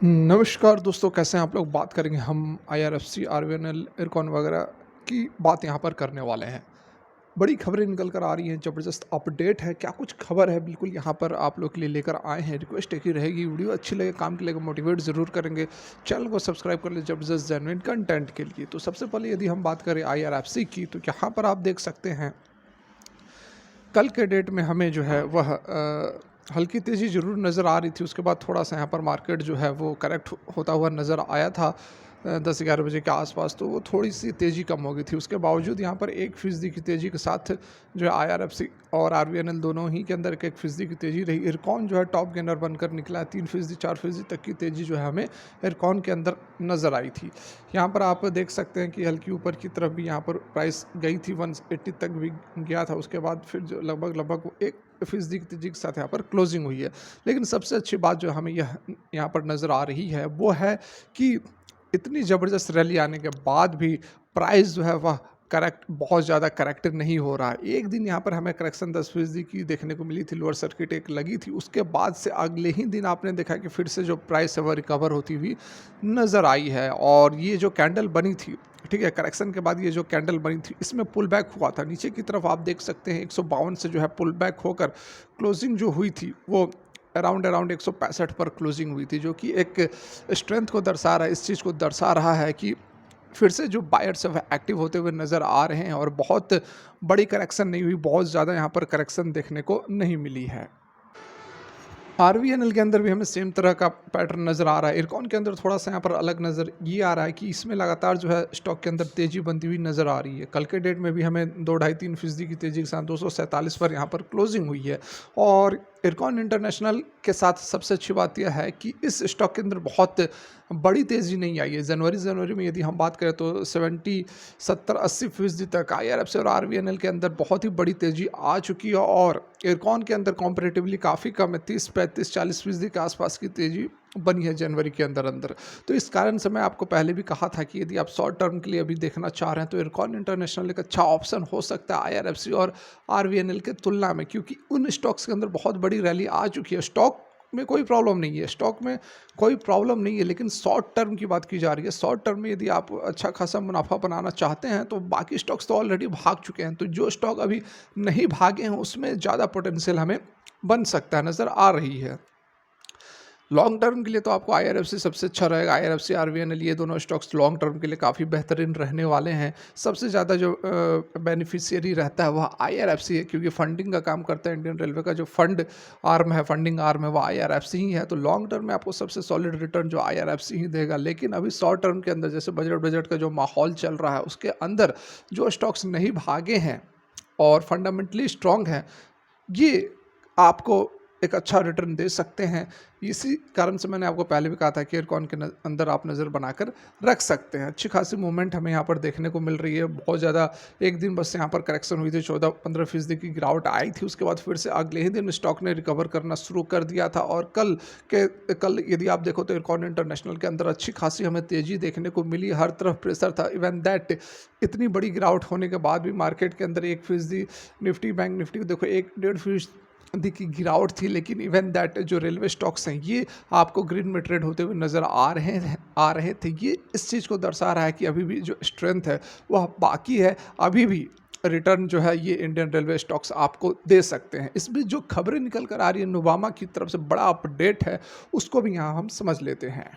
नमस्कार दोस्तों, कैसे हैं आप लोग? बात करेंगे हम आईआरएफसी, आरवीएनएल, इरकॉन वगैरह की बात यहाँ पर करने वाले हैं। बड़ी खबरें निकल कर आ रही हैं, ज़बरदस्त अपडेट है, क्या कुछ खबर है बिल्कुल यहाँ पर आप लोग के लिए लेकर आए हैं। रिक्वेस्ट एक ही रहेगी, वीडियो अच्छी लगे, काम के लिए मोटिवेट ज़रूर करेंगे। चैनल को सब्सक्राइब कर ले ज़बरदस्त जेन्युइन कंटेंट के लिए। तो सबसे पहले यदि हम बात करें आईआरएफसी की, तो यहाँ पर आप देख सकते हैं कल के डेट में हमें जो है वह हल्की तेज़ी ज़रूर नज़र आ रही थी। उसके बाद थोड़ा-सा यहाँ पर मार्केट जो है वो करेक्ट होता हुआ नज़र आया था 10-11 बजे के आसपास, तो वो थोड़ी-सी तेज़ी कम हो गई थी। उसके बावजूद यहाँ पर 1% की तेज़ी के साथ जो है आईआरएफसी और आरवीएनएल दोनों ही के अंदर 1% की तेज़ी रही। इरकॉन जो है टॉप गेनर बनकर निकला है, 3%, 4% तक की तेज़ी जो है हमें इरकॉन के अंदर नज़र आई थी। यहाँ पर आप देख सकते हैं कि हल्की ऊपर की तरफ भी यहाँ पर प्राइस गई थी, 180 तक भी गया था। उसके बाद फिर जो लगभग 1% की तेज़ी के साथ यहाँ पर क्लोजिंग हुई है। लेकिन सबसे अच्छी बात जो हमें यहाँ पर नज़र आ रही है वो है कि इतनी ज़बरदस्त रैली आने के बाद भी प्राइस जो है वह बहुत ज़्यादा करेक्ट नहीं हो रहा है। एक दिन यहाँ पर हमें करेक्शन 10% की देखने को मिली थी, लोअर सर्किट एक लगी थी। उसके बाद से अगले ही दिन आपने देखा कि फिर से जो प्राइस है वह रिकवर होती हुई नज़र आई है। और ये जो कैंडल बनी थी, ठीक है, करेक्शन के बाद ये जो कैंडल बनी थी, इसमें पुल बैक हुआ था नीचे की तरफ। आप देख सकते हैं 152 से जो है पुल बैक होकर क्लोजिंग जो हुई थी वो अराउंड 165 पर क्लोजिंग हुई थी, जो कि एक स्ट्रेंथ को दर्शा रहा है, इस चीज़ को दर्शा रहा है कि फिर से जो बायर्स है एक्टिव होते हुए नज़र आ रहे हैं और बहुत बड़ी करेक्शन नहीं हुई, बहुत ज़्यादा यहाँ पर करेक्शन देखने को नहीं मिली है। आरवीएनएल के अंदर भी हमें सेम तरह का पैटर्न नज़र आ रहा है। इरकॉन के अंदर थोड़ा-सा यहाँ पर अलग नज़र ये आ रहा है कि इसमें लगातार जो है स्टॉक के अंदर तेज़ी बनती हुई नज़र आ रही है। कल के डेट में भी हमें 2 ढाई 3% की तेज़ी के साथ 247 पर यहाँ पर क्लोजिंग हुई है। और इरकॉन इंटरनेशनल के साथ सबसे अच्छी बात यह है कि इस स्टॉक के अंदर बहुत बड़ी तेज़ी नहीं आई है। जनवरी में यदि हम बात करें तो 70, 70, 80% तक आईआरएफसी और आरवीएनएल के अंदर बहुत ही बड़ी तेज़ी आ चुकी है। और इरकॉन के अंदर कंपैरेटिवली काफ़ी कम है, 30, 35, 40% के आसपास की तेज़ी बनी है जनवरी के अंदर। तो इस कारण से मैं आपको पहले भी कहा था कि यदि आप शॉर्ट टर्म के लिए अभी देखना चाह रहे हैं तो इरकॉन इंटरनेशनल एक अच्छा ऑप्शन हो सकता है आईआरएफसी और आरवीएनएल के तुलना में, क्योंकि उन स्टॉक्स के अंदर बहुत बड़ी रैली आ चुकी है। स्टॉक में कोई प्रॉब्लम नहीं है, स्टॉक में कोई प्रॉब्लम नहीं है, लेकिन शॉर्ट टर्म की बात की जा रही है। शॉर्ट टर्म में यदि आप अच्छा खासा मुनाफा बनाना चाहते हैं तो बाकी स्टॉक्स तो ऑलरेडी भाग चुके हैं, तो जो स्टॉक अभी नहीं भागे हैं उसमें ज़्यादा पोटेंशियल हमें बन सकता है, नज़र आ रही है। लॉन्ग टर्म के लिए तो आपको आईआरएफसी सबसे अच्छा रहेगा। आईआरएफसी, आरवीएनएल ये दोनों स्टॉक्स लॉन्ग टर्म के लिए काफ़ी बेहतरीन रहने वाले हैं। सबसे ज़्यादा जो बेनिफिशियरी रहता है वह आईआरएफसी है, क्योंकि फंडिंग का काम करता है। इंडियन रेलवे का जो फंडिंग आर्म है वो आईआरएफसी ही है। तो लॉन्ग टर्म में आपको सबसे सॉलिड रिटर्न जो आईआरएफसी ही देगा। लेकिन अभी शॉर्ट टर्म के अंदर जैसे बजट का जो माहौल चल रहा है उसके अंदर जो स्टॉक्स नहीं भागे हैं और फंडामेंटली स्ट्रॉन्ग हैं, ये आपको एक अच्छा रिटर्न दे सकते हैं। इसी कारण से मैंने आपको पहले भी कहा था कि इरकॉन के अंदर आप नज़र बनाकर रख सकते हैं। अच्छी खासी मूवमेंट हमें यहाँ पर देखने को मिल रही है। बहुत ज़्यादा एक दिन बस यहाँ पर करेक्शन हुई थी, 14-15% की गिरावट आई थी। उसके बाद फिर से अगले ही दिन स्टॉक ने रिकवर करना शुरू कर दिया था। और कल यदि आप देखो तो इरकॉन इंटरनेशनल के अंदर अच्छी खासी हमें तेज़ी देखने को मिली। हर तरफ प्रेशर था। इवन दैट इतनी बड़ी गिरावट होने के बाद भी मार्केट के अंदर 1% निफ्टी, बैंक निफ्टी को देखो 1-1.5% की गिरावट थी। लेकिन इवन दैट जो रेलवे स्टॉक्स हैं ये आपको ग्रीन में ट्रेड होते हुए नज़र आ रहे थे। ये इस चीज़ को दर्शा रहा है कि अभी भी जो स्ट्रेंथ है वह बाकी है। अभी भी रिटर्न जो है ये इंडियन रेलवे स्टॉक्स आपको दे सकते हैं। इस बीच जो खबरें निकल कर आ रही है नुवामा की तरफ से, बड़ा अपडेट है, उसको भी यहाँ हम समझ लेते हैं।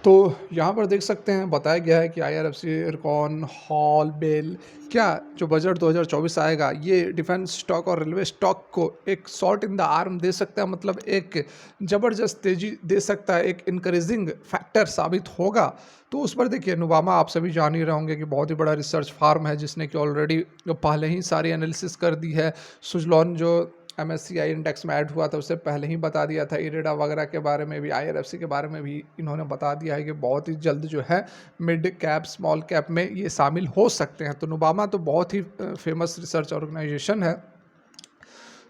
तो यहाँ पर देख सकते हैं बताया गया है कि आईआरएफसी, इरकॉन, हॉल, बेल क्या जो बजट 2024 आएगा ये डिफेंस स्टॉक और रेलवे स्टॉक को एक शॉट इन द आर्म दे सकता है। मतलब एक ज़बरदस्त तेज़ी दे सकता है, एक इनकरेजिंग फैक्टर साबित होगा। तो उस पर देखिए नुवामा आप सभी जान ही रहे होंगे कि बहुत ही बड़ा रिसर्च फार्म है जिसने कि ऑलरेडी पहले ही सारी एनालिसिस कर दी है। सुजलॉन जो एमएससीआई इंडेक्स में ऐड हुआ था उससे पहले ही बता दिया था। इरेडा वगैरह के बारे में भी, आईआरएफसी के बारे में भी इन्होंने बता दिया है कि बहुत ही जल्द जो है मिड कैप, स्मॉल कैप में ये शामिल हो सकते हैं। तो नुवामा तो बहुत ही फेमस रिसर्च ऑर्गेनाइजेशन है।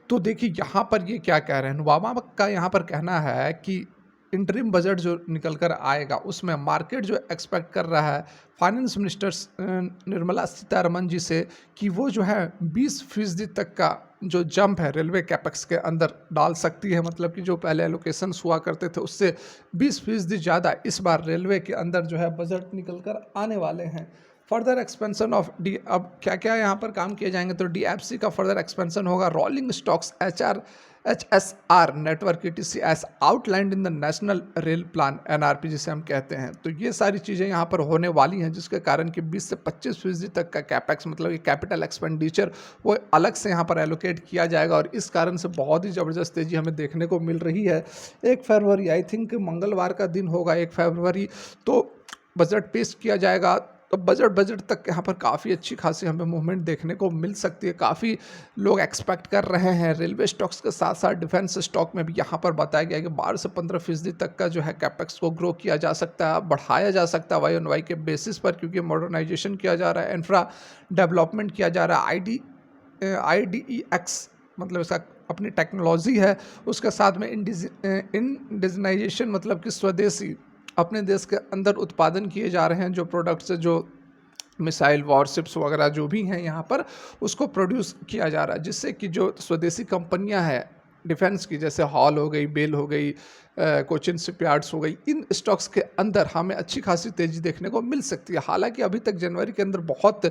तो देखिए यहाँ पर ये क्या कह रहे हैं, नुवामा का यहाँ पर कहना है कि इंटरिम बजट जो निकल कर आएगा उसमें मार्केट जो एक्सपेक्ट कर रहा है फाइनेंस मिनिस्टर निर्मला सीतारमन जी से कि वो जो है 20% तक का जो जंप है रेलवे कैपेक्स के अंदर डाल सकती है, मतलब कि जो पहले एलोकेशंस हुआ करते थे उससे 20% ज़्यादा इस बार रेलवे के अंदर जो है बजट निकल कर आने वाले हैं। फर्दर एक्सपेंशन ऑफ डी, अब क्या क्या यहाँ पर काम किए जाएंगे, तो डीएफसी का फर्दर एक्सपेंशन होगा, rolling stocks HSR network ETC as outlined in the national rail plan NRP जिसे हम कहते हैं। तो ये सारी चीज़ें यहाँ पर होने वाली हैं, जिसके कारण कि 20 से 25% तक का कैपेक्स, मतलब ये कैपिटल एक्सपेंडिचर, वो अलग से यहाँ पर एलोकेट किया जाएगा और इस कारण से बहुत ही ज़बरदस्त तेज़ी हमें देखने को मिल रही है। 1 फरवरी आई थिंक मंगलवार का दिन होगा 1 फरवरी, तो बजट पेश किया जाएगा। तो बजट तक यहाँ पर काफ़ी अच्छी खासी हमें मूवमेंट देखने को मिल सकती है। काफ़ी लोग एक्सपेक्ट कर रहे हैं रेलवे स्टॉक्स के साथ साथ डिफेंस स्टॉक में भी यहाँ पर बताया गया है कि 12 से 15% तक का जो है कैपेक्स को ग्रो किया जा सकता है, बढ़ाया जा सकता है YoY के बेसिस पर, क्योंकि मॉडर्नाइजेशन किया जा रहा है, इंफ्रा डेवलपमेंट किया जा रहा है, IDEX मतलब इसका अपनी टेक्नोलॉजी है, उसके साथ में इंडिजनाइजेशन मतलब कि स्वदेशी अपने देश के अंदर उत्पादन किए जा रहे हैं जो प्रोडक्ट्स, जो मिसाइल वॉरशिप्स वगैरह जो भी हैं यहाँ पर उसको प्रोड्यूस किया जा रहा है, जिससे कि जो स्वदेशी कंपनियाँ हैं डिफेंस की, जैसे हॉल हो गई, बेल हो गई, कोचिन शिपयार्ड्स हो गई, इन स्टॉक्स के अंदर हमें अच्छी खासी तेज़ी देखने को मिल सकती है। हालांकि अभी तक जनवरी के अंदर बहुत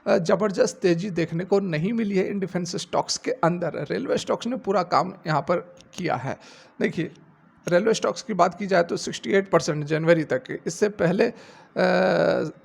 ज़बरदस्त तेज़ी देखने को नहीं मिली है इन डिफेंस स्टॉक्स के अंदर। रेलवे स्टॉक्स ने पूरा काम यहाँ पर किया है। देखिए रेलवे स्टॉक्स की बात की जाए तो 68% जनवरी तक, इससे पहले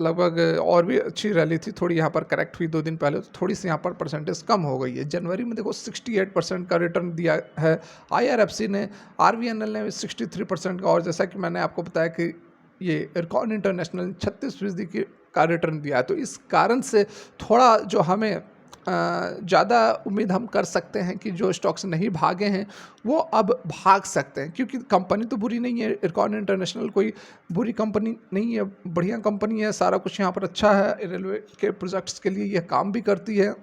लगभग और भी अच्छी रैली थी, थोड़ी यहाँ पर करेक्ट हुई 2 दिन पहले, तो थोड़ी सी यहाँ पर परसेंटेज कम हो गई है। जनवरी में देखो 68% का रिटर्न दिया है, IRFC ने, RVNL ने 63% का, और जैसा कि मैंने आपको बताया कि ये इरकॉन इंटरनेशनल 36% का रिटर्न दिया है। तो इस कारण से थोड़ा जो हमें ज़्यादा उम्मीद हम कर सकते हैं कि जो स्टॉक्स नहीं भागे हैं वो अब भाग सकते हैं, क्योंकि कंपनी तो बुरी नहीं है, इरकॉन इंटरनेशनल कोई बुरी कंपनी नहीं है, बढ़िया कंपनी है, सारा कुछ यहाँ पर अच्छा है, रेलवे के प्रोजेक्ट्स के लिए यह काम भी करती है।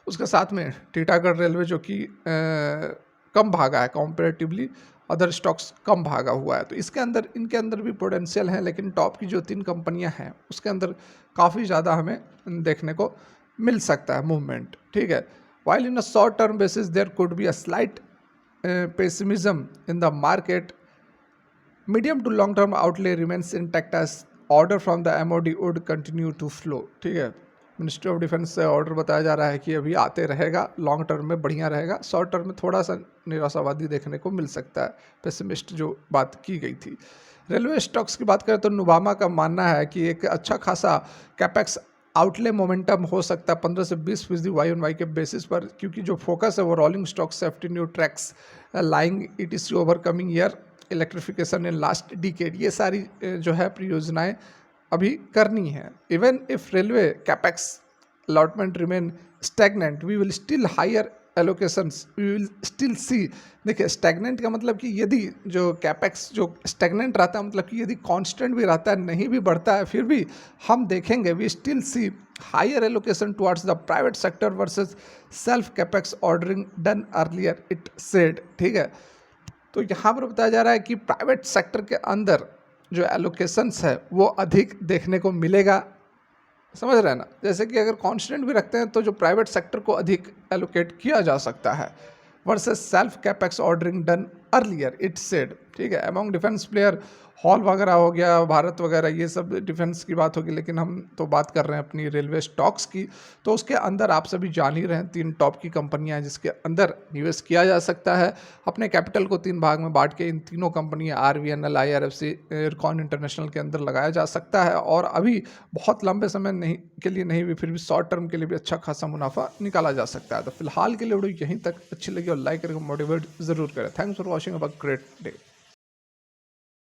उसके साथ में टीटागढ़ रेलवे जो कि कम भागा है कंपैरेटिवली, अदर स्टॉक्स कम भागा हुआ है, तो इसके अंदर इनके अंदर भी पोटेंशियल है, लेकिन टॉप की जो 3 कंपनियां हैं उसके अंदर काफ़ी ज़्यादा हमें देखने को मिल सकता है मूवमेंट, ठीक है। While in a short term basis there could be a slight pessimism in the market, medium to long term outlay remains intact as order from the MOD would continue to flow, ठीक है। Ministry of defence से order बताया जा रहा है कि अभी आते रहेगा, लॉन्ग टर्म में बढ़िया रहेगा, शॉर्ट टर्म में थोड़ा सा निराशावादी देखने को मिल सकता है, पेसिमिस्ट जो बात की गई थी। रेलवे स्टॉक्स की बात करें तो नुवामा का मानना है कि एक अच्छा खासा कैपेक्स आउटले मोमेंटम हो सकता है 15 से 20% YoY के बेसिस पर, क्योंकि जो फोकस है वो rolling stock, safety new tracks, laying ETC over coming year, electrification in last decade, ये सारी जो है परियोजनाएं अभी करनी है। Even if railway capex allotment remain stagnant we will still higher allocations, we will still see. देखिए स्टैग्नेंट का मतलब कि यदि जो कैपेक्स जो स्टैग्नेंट रहता है, मतलब कि यदि कांस्टेंट भी रहता है, नहीं भी बढ़ता है, फिर भी हम देखेंगे we still see higher allocation towards the private sector versus self capex ordering done earlier, it said, ठीक है। तो यहाँ पर बताया जा रहा है कि प्राइवेट सेक्टर के अंदर जो एलोकेशंस है वो अधिक देखने को मिलेगा, समझ रहे हैं ना। जैसे कि अगर कांस्टेंट भी रखते हैं तो जो प्राइवेट सेक्टर को अधिक एलोकेट किया जा सकता है versus self capex ordering done earlier, it said, ठीक है। अमॉन्ग डिफेंस प्लेयर हॉल वगैरह हो गया, भारत वगैरह, ये सब डिफेंस की बात होगी, लेकिन हम तो बात कर रहे हैं अपनी रेलवे स्टॉक्स की। तो उसके अंदर आप सभी जान ही रहे हैं 3 टॉप की कंपनियां हैं जिसके अंदर निवेश किया जा सकता है। अपने कैपिटल को 3 भाग में बांट के इन तीनों कंपनियां RVNL, IRFC, इरकॉन इंटरनेशनल के अंदर लगाया जा सकता है, और अभी बहुत लंबे समय नहीं के लिए नहीं भी, फिर भी शॉर्ट टर्म के लिए भी अच्छा खासा मुनाफा निकाला जा सकता है। तो फिलहाल के लिए वीडियो यहीं तक, अच्छी लगी और लाइक करके मोटिवेट जरूर करें। Thanks for watching, have a great day.